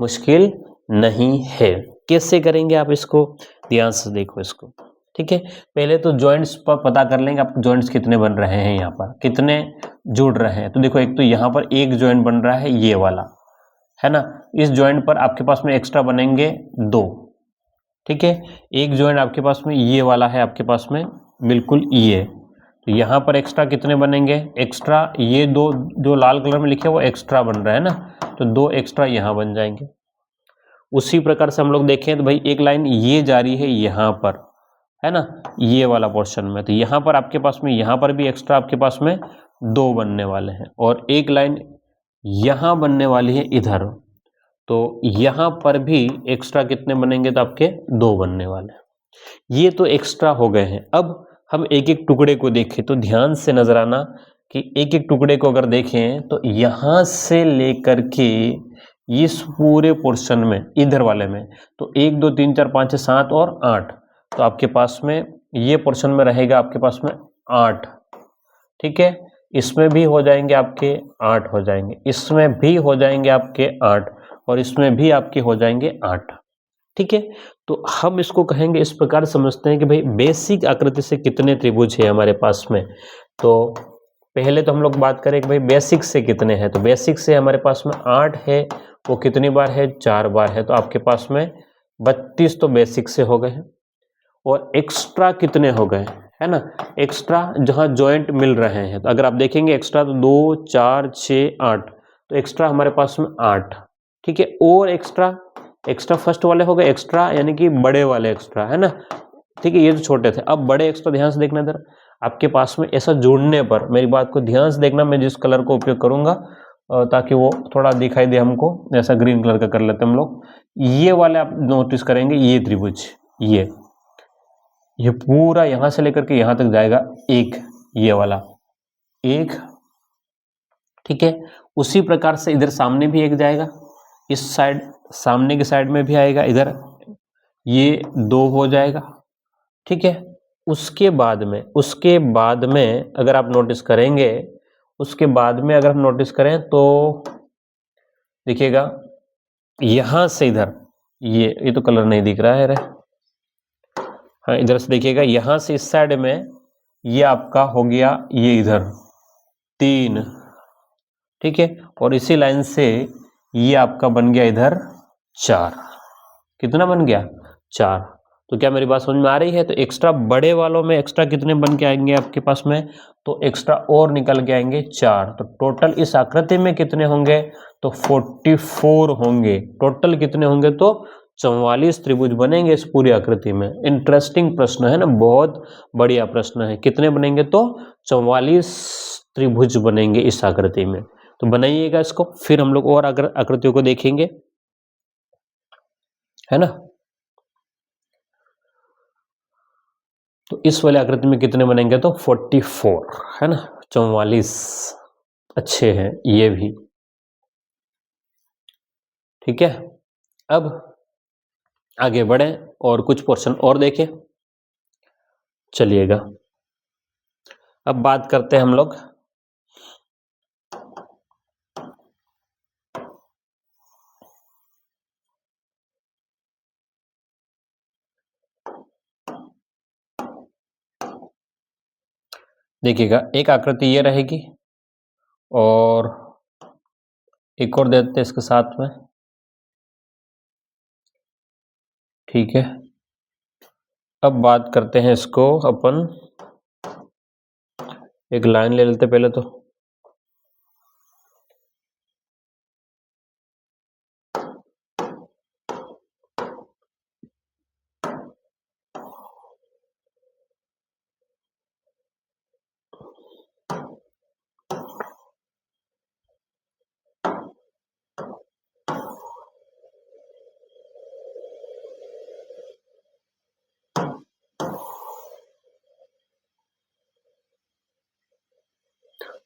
Speaker 1: मुश्किल नहीं है। कैसे करेंगे आप इसको? ध्यान से देखो इसको। ठीक है, पहले तो जॉइंट्स पर पता कर लेंगे आप जॉइंट्स कितने बन रहे हैं, यहाँ पर कितने जुड़ रहे हैं। तो देखो, एक तो यहाँ पर एक जॉइंट बन रहा है ये वाला, है ना, इस जॉइंट पर आपके पास में एक्स्ट्रा बनेंगे 2। ठीक है, एक जॉइंट आपके पास में ये वाला है, आपके पास में बिल्कुल ये, तो यहाँ पर एक्स्ट्रा कितने बनेंगे? एक्स्ट्रा ये 2 जो लाल कलर में लिखे वो एक्स्ट्रा बन रहा है ना, तो 2 एक्स्ट्रा यहाँ बन जाएंगे। उसी प्रकार से हम लोग देखें तो भाई एक लाइन ये जा रही है यहाँ पर, है ना, ये वाला पोर्शन में, तो यहाँ पर आपके पास में, यहाँ पर भी एक्स्ट्रा आपके पास में 2 बनने वाले हैं, और एक लाइन यहाँ बनने वाली है इधर, तो यहाँ पर भी एक्स्ट्रा कितने बनेंगे, तो आपके 2 बनने वाले हैं। ये तो एक्स्ट्रा हो गए हैं। अब हम एक एक टुकड़े को देखें तो ध्यान से नजर आना कि एक एक टुकड़े को अगर देखें तो यहाँ से लेकर के इस पूरे पोर्शन में, इधर वाले में, तो 1 2 3 4 5 6 7 और 8, तो आपके पास में ये पोर्शन में रहेगा आपके पास में 8। ठीक है, इसमें भी हो जाएंगे आपके 8 हो जाएंगे, इसमें भी हो जाएंगे आपके 8 और इसमें भी आपके हो जाएंगे 8। ठीक है, तो हम इसको कहेंगे, इस प्रकार समझते हैं कि भाई बेसिक आकृति से कितने त्रिभुज है हमारे पास में। तो पहले तो हम लोग बात करें कि भाई बेसिक से कितने हैं, तो बेसिक से हमारे पास में 8 है, वो कितनी बार है, 4 बार है, तो आपके पास में 32 तो बेसिक से हो गए हैं। और एक्स्ट्रा कितने हो गए, है ना, एक्स्ट्रा जहां जॉइंट मिल रहे हैं, तो अगर आप देखेंगे एक्स्ट्रा तो 2 4 6 8, तो एक्स्ट्रा हमारे पास में 8। ठीक है, और एक्स्ट्रा फर्स्ट वाले हो गए एक्स्ट्रा, यानी कि बड़े वाले एक्स्ट्रा, है ना। ठीक है, ये तो छोटे थे, अब बड़े एक्स्ट्रा ध्यान से देखना इधर आपके पास में ऐसा जुड़ने पर, मेरी बात को ध्यान से देखना, मैं जिस कलर को उपयोग करूंगा ताकि वो थोड़ा दिखाई दे हमको, जैसा ग्रीन कलर का कर लेते हैं हम लोग। ये वाले आप नोटिस करेंगे, ये त्रिभुज, ये पूरा यहां से लेकर के यहां तक जाएगा एक, ये वाला एक। ठीक है, उसी प्रकार से इधर सामने भी एक जाएगा, इस साइड सामने की साइड में भी आएगा, इधर ये 2 हो जाएगा। ठीक है, उसके बाद में अगर आप नोटिस करेंगे, उसके बाद में अगर हम नोटिस करें तो देखिएगा यहां से इधर, ये तो कलर नहीं दिख रहा है रे, हाँ इधर से देखिएगा, यहां से इस साइड में ये आपका हो गया, ये इधर 3। ठीक है, और इसी लाइन से ये आपका बन गया इधर 4। कितना बन गया, 4। तो क्या मेरी बात समझ में आ रही है। तो एक्स्ट्रा बड़े वालों में एक्स्ट्रा कितने बन के आएंगे आपके पास में, तो एक्स्ट्रा और निकल के आएंगे 4। तो टोटल इस आकृति में कितने होंगे, तो 44 होंगे। टोटल कितने होंगे, तो 44 त्रिभुज बनेंगे इस पूरी आकृति में। इंटरेस्टिंग प्रश्न है ना, बहुत बढ़िया प्रश्न है। कितने बनेंगे, तो 44 त्रिभुज बनेंगे इस आकृति में। तो बनाइएगा इसको, फिर हम लोग और आकृतियों को देखेंगे, है ना। तो इस वाले आकृति में कितने बनेंगे, तो 44, है ना, 44। अच्छे हैं ये भी। ठीक है, अब आगे बढ़े और कुछ पोर्शन और देखें। चलिएगा, अब बात करते हैं हम लोग देखिएगा, एक आकृति ये रहेगी और एक और देते हैं इसके साथ में। ठीक है, अब बात करते हैं इसको अपन, एक लाइन ले लेते पहले तो।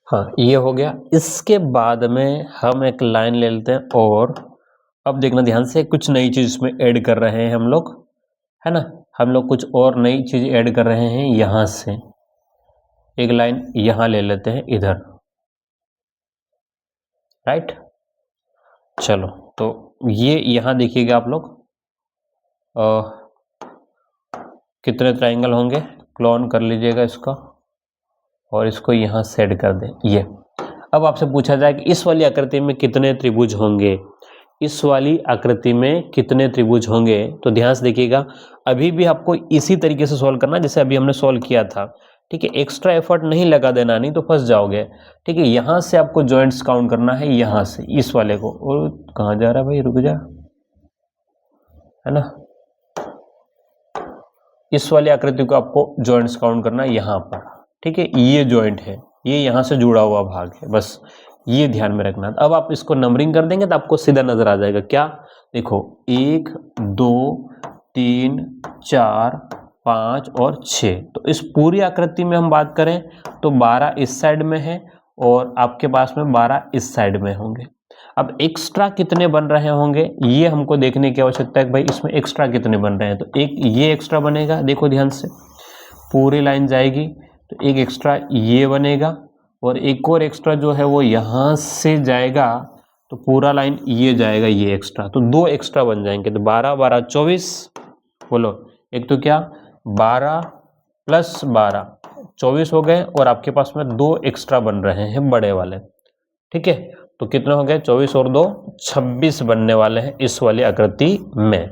Speaker 1: हाँ, ये हो गया। इसके बाद में हम एक लाइन ले लेते हैं और अब देखना ध्यान से, कुछ नई चीज इसमें ऐड कर रहे हैं हम लोग, है ना। हम लोग कुछ और नई चीज ऐड कर रहे हैं। यहां से एक लाइन यहां ले लेते हैं इधर, राइट। चलो, तो ये यहां देखिएगा आप लोग, कितने ट्राइंगल होंगे, क्लोन कर लीजिएगा इसका और इसको यहां सेट कर दें। ये अब आपसे पूछा जाए कि इस वाली आकृति में कितने त्रिभुज होंगे, इस वाली आकृति में कितने त्रिभुज होंगे, तो ध्यान से देखिएगा। अभी भी आपको इसी तरीके से सॉल्व करना जैसे अभी हमने सॉल्व किया था। ठीक है, एक्स्ट्रा एफर्ट नहीं लगा देना, नहीं तो फंस जाओगे। ठीक है, यहां से आपको जॉइंट्स काउंट करना है, यहां से इस वाले को। और कहां जा रहा है भाई, रुक जा, है ना। इस वाली आकृति को आपको जॉइंट्स काउंट करना है यहां पर। ठीक है, ये जॉइंट है, ये यहां से जुड़ा हुआ भाग है, बस ये ध्यान में रखना। अब आप इसको नंबरिंग कर देंगे तो आपको सीधा नजर आ जाएगा। क्या, देखो 1 2 3 4 5 और 6। तो इस पूरी आकृति में हम बात करें तो 12 इस साइड में है और आपके पास में 12 इस साइड में होंगे। अब एक्स्ट्रा कितने बन रहे होंगे ये हमको देखने की आवश्यकता है कि भाई इसमें एक्स्ट्रा कितने बन रहे हैं। तो एक ये एक्स्ट्रा बनेगा, देखो ध्यान से पूरी लाइन जाएगी तो एक एक्स्ट्रा ये बनेगा और एक और एक्स्ट्रा जो है वो यहाँ से जाएगा तो पूरा लाइन ये जाएगा, ये एक्स्ट्रा, तो 2 एक्स्ट्रा बन जाएंगे। तो 12 12 24, बोलो एक तो क्या 12 प्लस 12 24 हो गए और आपके पास में 2 एक्स्ट्रा बन रहे हैं बड़े वाले। ठीक है, तो कितने हो गए 24 और 2 26 बनने वाले हैं इस वाली आकृति में।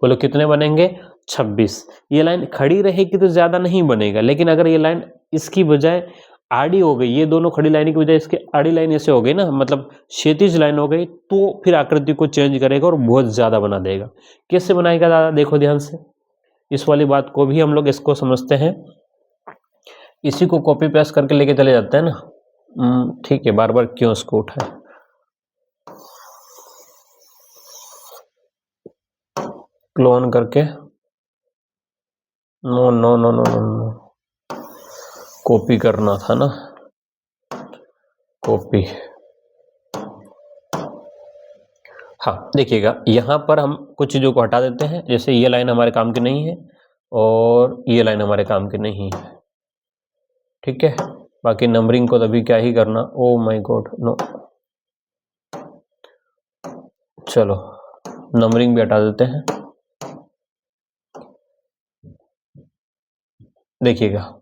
Speaker 1: बोलो कितने बनेंगे 26। ये लाइन खड़ी रहेगी तो ज्यादा नहीं बनेगा, लेकिन अगर ये लाइन इसकी बजाय आड़ी हो गई, ये दोनों खड़ी लाइन की बजाय इसकी आड़ी लाइन ऐसे हो गई ना, मतलब क्षैतिज लाइन हो गई, तो फिर आकृति को चेंज करेगा और बहुत ज्यादा बना देगा। कैसे बनाएगा दादा, देखो ध्यान से इस वाली बात को भी हम लोग इसको समझते हैं। इसी को कॉपी पेस्ट करके लेके चले जाते हैं ना। ठीक है, बार बार क्यों इसको उठाए। क्लोन करके, no no no no no, copy करना था ना, कॉपी। हाँ देखिएगा यहाँ पर हम कुछ चीज़ों को हटा देते हैं, जैसे ये लाइन हमारे काम की नहीं है और ये लाइन हमारे काम की नहीं है। ठीक है, बाकी नंबरिंग को तभी क्या ही करना। ओ माय गॉड नो, चलो नंबरिंग भी हटा देते हैं। देखिएगा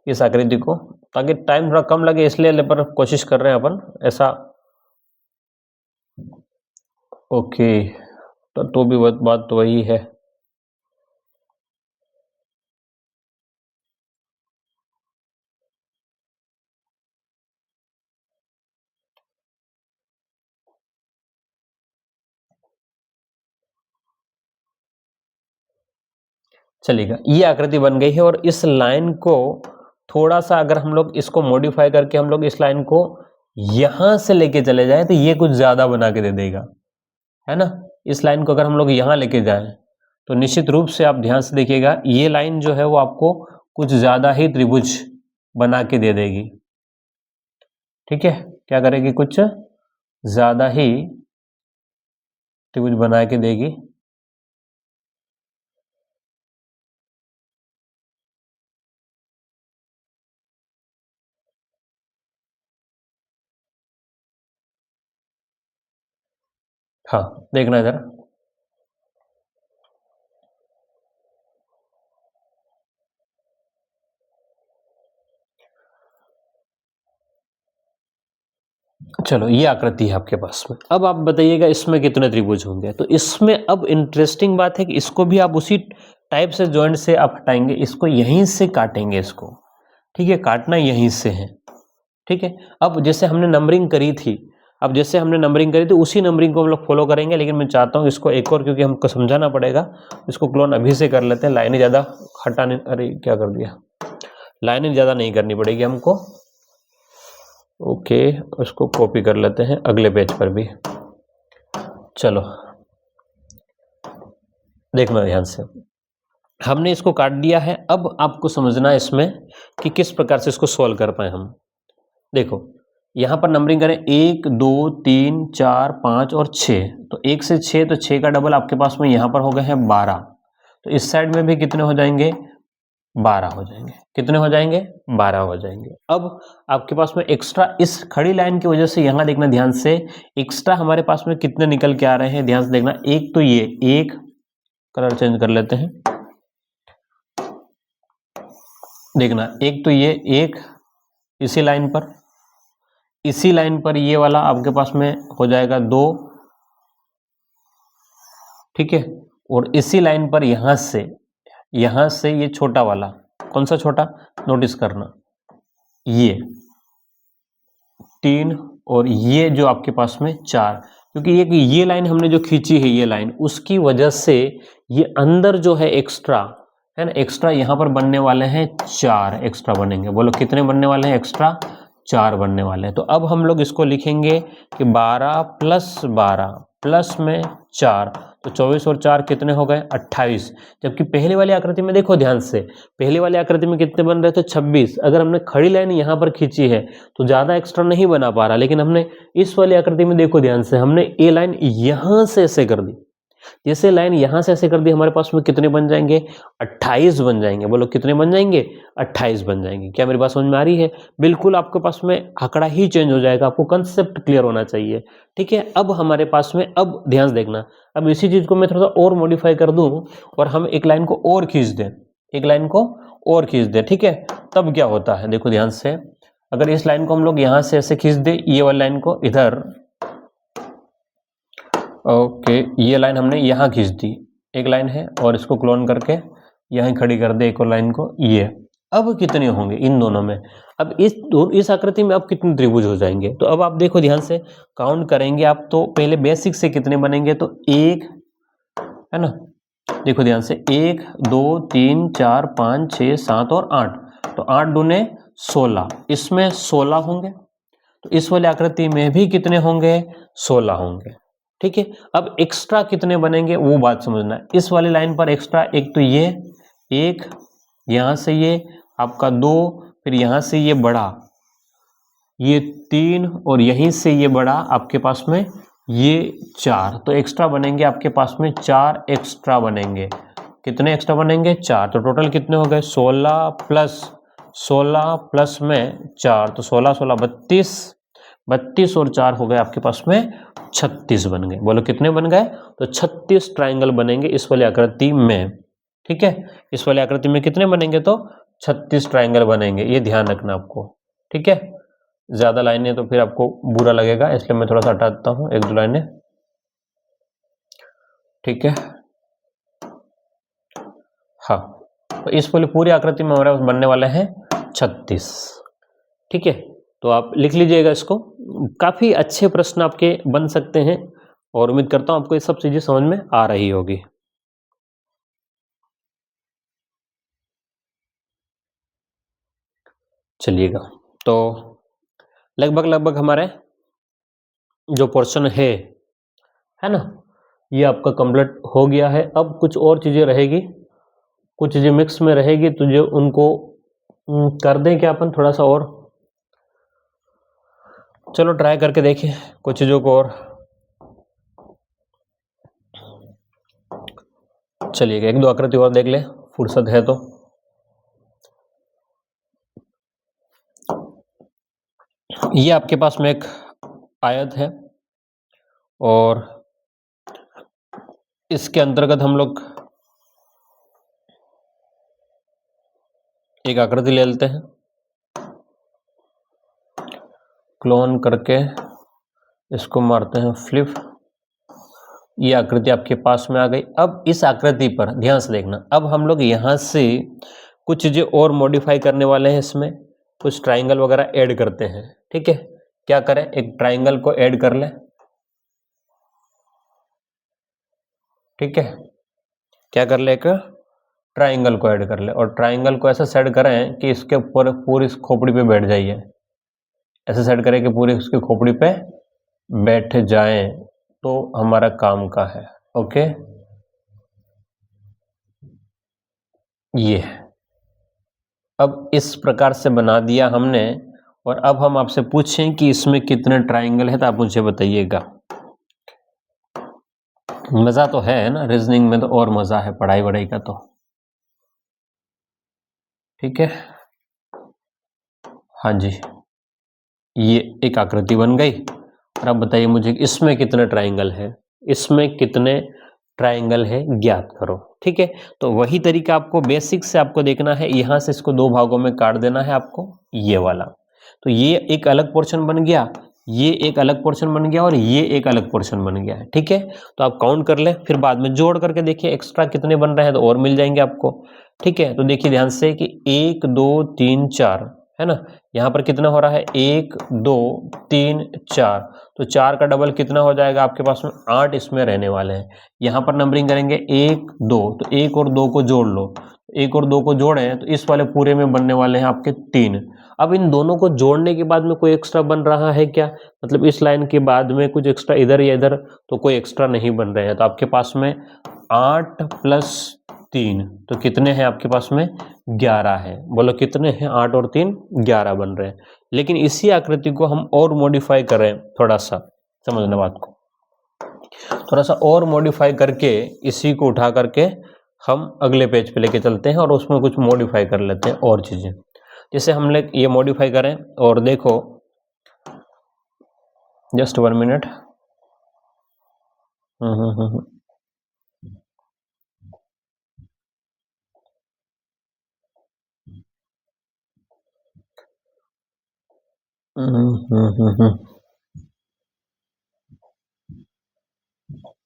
Speaker 1: इस आकृति को, ताकि टाइम थोड़ा कम लगे इसलिए पर कोशिश कर रहे हैं अपन ऐसा। ओके, तो भी बात तो वही है। चलेगा, ये आकृति बन गई है और इस लाइन को थोड़ा सा अगर हम लोग इसको मॉडिफाई करके हम लोग इस लाइन को यहां से लेके चले जाए तो ये कुछ ज्यादा बना के दे देगा, है ना। इस लाइन को अगर हम लोग यहां लेके जाएं तो निश्चित रूप से आप ध्यान से देखिएगा ये लाइन जो है वो आपको कुछ ज्यादा ही त्रिभुज बना के दे देगी। ठीक है, क्या करेगी, कुछ ज्यादा ही त्रिभुज बना के देगी। हाँ देखना जरा, चलो ये आकृति है आपके पास में। अब आप बताइएगा इसमें कितने त्रिभुज होंगे। तो इसमें अब इंटरेस्टिंग बात है कि इसको भी आप उसी टाइप से जॉइंट से आप हटाएंगे, इसको यहीं से काटेंगे इसको। ठीक है, काटना यहीं से है। ठीक है, अब जैसे हमने नंबरिंग करी थी, अब जैसे हमने नंबरिंग करी थी उसी नंबरिंग को हम लोग फॉलो करेंगे, लेकिन मैं चाहता हूँ इसको एक और, क्योंकि हमको समझाना पड़ेगा, इसको क्लोन अभी से कर लेते हैं। लाइनें ज़्यादा हटाने, अरे क्या कर दिया, लाइनें ज़्यादा नहीं करनी पड़ेगी हमको। ओके, उसको कॉपी कर लेते हैं अगले पेज पर भी। चलो देखना ध्यान से, हमने इसको काट दिया है। अब आपको समझना है इसमें कि किस प्रकार से इसको सॉल्व कर पाए हम। देखो यहां पर नंबरिंग करें 1 2 3 4 5 और 6, तो 1 से 6, तो 6 का डबल आपके पास में यहां पर हो गए हैं 12। तो इस साइड में भी कितने हो जाएंगे, 12 हो जाएंगे। कितने हो जाएंगे, 12 हो जाएंगे। अब आपके पास में एक्स्ट्रा इस खड़ी लाइन की वजह से यहां देखना ध्यान से, एक्स्ट्रा हमारे पास में कितने निकल के आ रहे हैं, ध्यान से देखना। एक तो ये, एक कलर चेंज कर लेते हैं, देखना एक तो ये, एक इसी लाइन पर, इसी लाइन पर ये वाला आपके पास में हो जाएगा 2। ठीक है, और इसी लाइन पर यहां से ये छोटा वाला, कौन सा छोटा, नोटिस करना, ये 3 और ये जो आपके पास में 4, क्योंकि ये लाइन हमने जो खींची है ये लाइन, उसकी वजह से ये अंदर जो है एक्स्ट्रा है ना, एक्स्ट्रा यहां पर बनने वाले हैं 4 एक्स्ट्रा बनेंगे। बोलो कितने बनने वाले हैं एक्स्ट्रा, 4 बनने वाले हैं। तो अब हम लोग इसको लिखेंगे कि 12 प्लस 12 प्लस में 4, तो 24 और 4 कितने हो गए 28। जबकि पहले वाली आकृति में देखो ध्यान से, पहले वाली आकृति में कितने बन रहे थे 26। अगर हमने खड़ी लाइन यहाँ पर खींची है तो ज़्यादा एक्स्ट्रा नहीं बना पा रहा, लेकिन हमने इस वाली आकृति में देखो ध्यान से, हमने ये लाइन यहाँ से ऐसे कर दी। जैसे लाइन यहां से ऐसे कर दी, हमारे पास में कितने बन जाएंगे 28 बन जाएंगे। बोलो कितने बन जाएंगे 28 बन जाएंगे। क्या मेरी बात समझ में आ रही है? बिल्कुल आपके पास में आंकड़ा ही चेंज हो जाएगा, आपको कंसेप्ट क्लियर होना चाहिए। ठीक है, अब हमारे पास में, अब ध्यान से देखना, अब इसी चीज को मैं थोड़ा सा और मॉडिफाई कर दूं और हम एक लाइन को और खींच दें, एक लाइन को और खींच दें। ठीक है, तब क्या होता है देखो ध्यान से, अगर इस लाइन को हम लोग यहां से ऐसे खींच दें, ये वाली लाइन को इधर, ओके ये लाइन हमने यहाँ खींच दी, एक लाइन है, और इसको क्लोन करके यहीं खड़ी कर दे एक और लाइन को, ये। अब कितने होंगे इन दोनों में? अब इस आकृति में अब कितने त्रिभुज हो जाएंगे? तो अब आप देखो ध्यान से, काउंट करेंगे आप तो पहले बेसिक से कितने बनेंगे, तो 1 है ना, देखो ध्यान से 1 2 3 4 5 6 7 और 8, तो 8 दूने 16, इसमें 16 होंगे। तो इस वाली आकृति में भी कितने होंगे 16 होंगे। ठीक है, अब एक्स्ट्रा कितने बनेंगे वो बात समझना है। इस वाली लाइन पर एक्स्ट्रा एक तो ये, एक यहां से ये आपका 2, फिर यहां से ये बड़ा ये 3, और यहीं से ये बड़ा आपके पास में ये 4, तो एक्स्ट्रा बनेंगे आपके पास में 4 एक्स्ट्रा बनेंगे। कितने एक्स्ट्रा बनेंगे 4, तो टोटल कितने हो गए 16 प्लस में 4, तो 16 16 32, 32 और 4 हो गए आपके पास में 36 बन गए। बोलो कितने बन गए? तो 36 ट्राइंगल बनेंगे इस वाली आकृति में। ठीक है, इस वाली आकृति में कितने बनेंगे? तो 36 ट्राइंगल बनेंगे, ये ध्यान रखना आपको। ठीक है, ज्यादा लाइनें तो फिर आपको बुरा लगेगा, इसलिए मैं थोड़ा सा हटा देता हूं, 1 2 लाइनें। ठीक है, हाँ, तो इस वाली पूरी आकृति में हमारे बनने वाले हैं 36। ठीक है, तो आप लिख लीजिएगा इसको, काफी अच्छे प्रश्न आपके बन सकते हैं, और उम्मीद करता हूं आपको ये सब चीजें समझ में आ रही होगी। चलिएगा, तो लगभग हमारे जो पोर्शन है ना, ये आपका कंप्लीट हो गया है। अब कुछ और चीजें रहेगी, कुछ चीजें मिक्स में रहेगी, तो जो उनको कर दें क्या अपन थोड़ा सा और, चलो ट्राई करके देखें कुछ चीजों को और। चलिएगा, 1 2 आकृति और देख ले, फुर्सत है तो। ये आपके पास में एक आयत है, और इसके अंतर्गत हम लोग एक आकृति ले लेते हैं, क्लोन करके इसको मारते हैं फ्लिप। ये आकृति आपके पास में आ गई। अब इस आकृति पर ध्यान से देखना, अब हम लोग यहां से कुछ चीजें और मॉडिफाई करने वाले हैं, इसमें कुछ ट्राइंगल वगैरह ऐड करते हैं। ठीक है, क्या करें, एक ट्राइंगल को ऐड कर लें। ठीक है, क्या कर ले, एक ट्राइंगल को ऐड कर ले, और ट्राइंगल को ऐसा सेट करें कि इसके ऊपर पूरी इस खोपड़ी पे बैठ जाइए। ऐसे सेट करें कि पूरी उसकी खोपड़ी पे बैठ जाए, तो हमारा काम का है। ओके, ये अब इस प्रकार से बना दिया हमने, और अब हम आपसे पूछें कि इसमें कितने ट्राइंगल है, तो आप मुझे बताइएगा। मजा तो है ना, रीजनिंग में तो और मजा है पढ़ाई वढ़ाई का तो। ठीक है, हाँ जी, ये एक आकृति बन गई, और अब बताइए मुझे इसमें कितने ट्राइंगल है, इसमें कितने ट्राइंगल है ज्ञात करो। ठीक है, तो वही तरीका आपको बेसिक से आपको देखना है। यहां से इसको 2 भागों में काट देना है आपको, ये वाला, तो ये एक अलग पोर्शन बन गया, ये एक अलग पोर्शन बन गया, और ये एक अलग पोर्शन बन गया है। ठीक है, तो आप काउंट कर ले, फिर बाद में जोड़ करके देखिए एक्स्ट्रा कितने बन रहे हैं, तो और मिल जाएंगे आपको। ठीक है, तो देखिए ध्यान से कि 1 2 3 4 है ना, यहाँ पर कितना हो रहा है 1 2 3 4, तो 4 का डबल कितना हो जाएगा आपके पास में 8 इसमें रहने वाले हैं। यहाँ पर नंबरिंग करेंगे 1 2, तो 1 और 2 को जोड़ लो, 1 और 2 को जोड़े तो इस वाले पूरे में बनने वाले हैं आपके 3। अब इन दोनों को जोड़ने के बाद में कोई एक्स्ट्रा बन रहा है क्या, मतलब इस लाइन के बाद में कुछ एक्स्ट्रा इधर या इधर, तो कोई एक्स्ट्रा नहीं बन रहे हैं। तो आपके पास में 8 + 3 तो कितने हैं आपके पास में 11 है। बोलो कितने हैं, 8 और 3 11 बन रहे हैं। लेकिन इसी आकृति को हम और मॉडिफाई करें, थोड़ा सा समझना बात को, थोड़ा सा और मॉडिफाई करके इसी को उठा करके हम अगले पेज पे लेके चलते हैं और उसमें कुछ मॉडिफाई कर लेते हैं और चीजें। जैसे हम लोग ये मॉडिफाई करें और देखो, जस्ट 1 मिनट।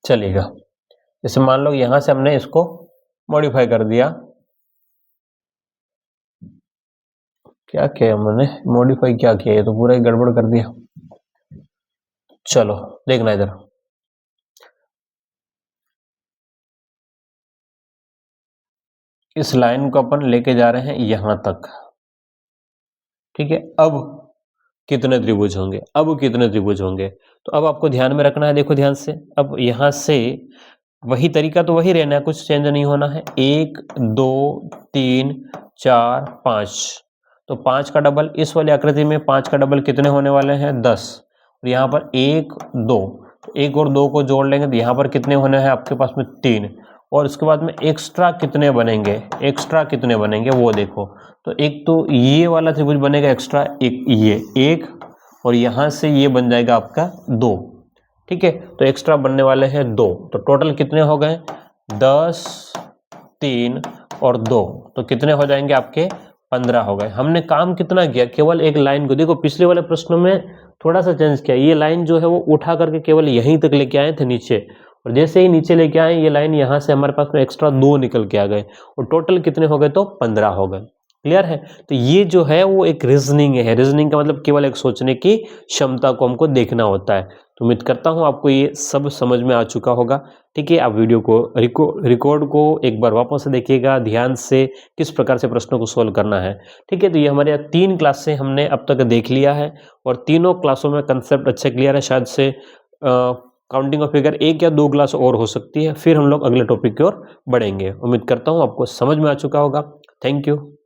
Speaker 1: चलेगा। जैसे मान लो यहां से हमने इसको मॉडिफाई कर दिया, क्या किया हमने मॉडिफाई, क्या किया, ये तो पूरा ही गड़बड़ कर दिया। चलो देखना इधर, इस लाइन को अपन लेके जा रहे हैं यहां तक, ठीक है। अब कितने त्रिभुज होंगे, अब कितने त्रिभुज होंगे, तो अब आपको ध्यान में रखना है, देखो ध्यान से। अब यहां से वही तरीका तो वही रहना है, कुछ चेंज नहीं होना है। 1 2 3 4 5, तो 5 का डबल इस वाली आकृति में 5 का डबल कितने होने वाले हैं 10, और यहाँ पर 1 2, 1 और 2 को जोड़ लेंगे तो यहाँ पर कितने होने हैं आपके पास में 3, और इसके बाद में एक्स्ट्रा कितने बनेंगे, एक्स्ट्रा कितने बनेंगे वो देखो। तो एक तो ये वाला त्रिभुज बनेगा एक्स्ट्रा, एक ये एक, और यहाँ से ये बन जाएगा आपका 2, ठीक है। तो एक्स्ट्रा बनने वाले हैं 2, तो टोटल कितने हो गए 10 3 और 2, तो कितने हो जाएंगे आपके 15 हो गए। हमने काम कितना किया, केवल एक लाइन को, देखो पिछले वाले प्रश्नों में थोड़ा सा चेंज किया, ये लाइन जो है वो उठा करके केवल यहीं तक लेके आए थे नीचे, और जैसे ही नीचे लेके आए ये लाइन यहाँ से हमारे पास में एक्स्ट्रा 2 निकल के आ गए, और टोटल कितने हो गए तो 15 हो गए। क्लियर है। तो ये जो है वो एक रीजनिंग है, रीजनिंग का मतलब केवल एक सोचने की क्षमता को हमको देखना होता है। तो उम्मीद करता हूँ आपको ये सब समझ में आ चुका होगा, ठीक है। आप वीडियो को रिकॉर्ड को एक बार वापस से देखिएगा ध्यान से, किस प्रकार से प्रश्नों को सोल्व करना है, ठीक है। तो ये हमारे 3 क्लास से हमने अब तक देख लिया है, और तीनों क्लासों में कंसेप्ट अच्छे क्लियर है। शायद से काउंटिंग ऑफ फिगर 1 या 2 क्लास और हो सकती है, फिर हम लोग अगले टॉपिक की ओर बढ़ेंगे। उम्मीद करता हूँ आपको समझ में आ चुका होगा। Thank you.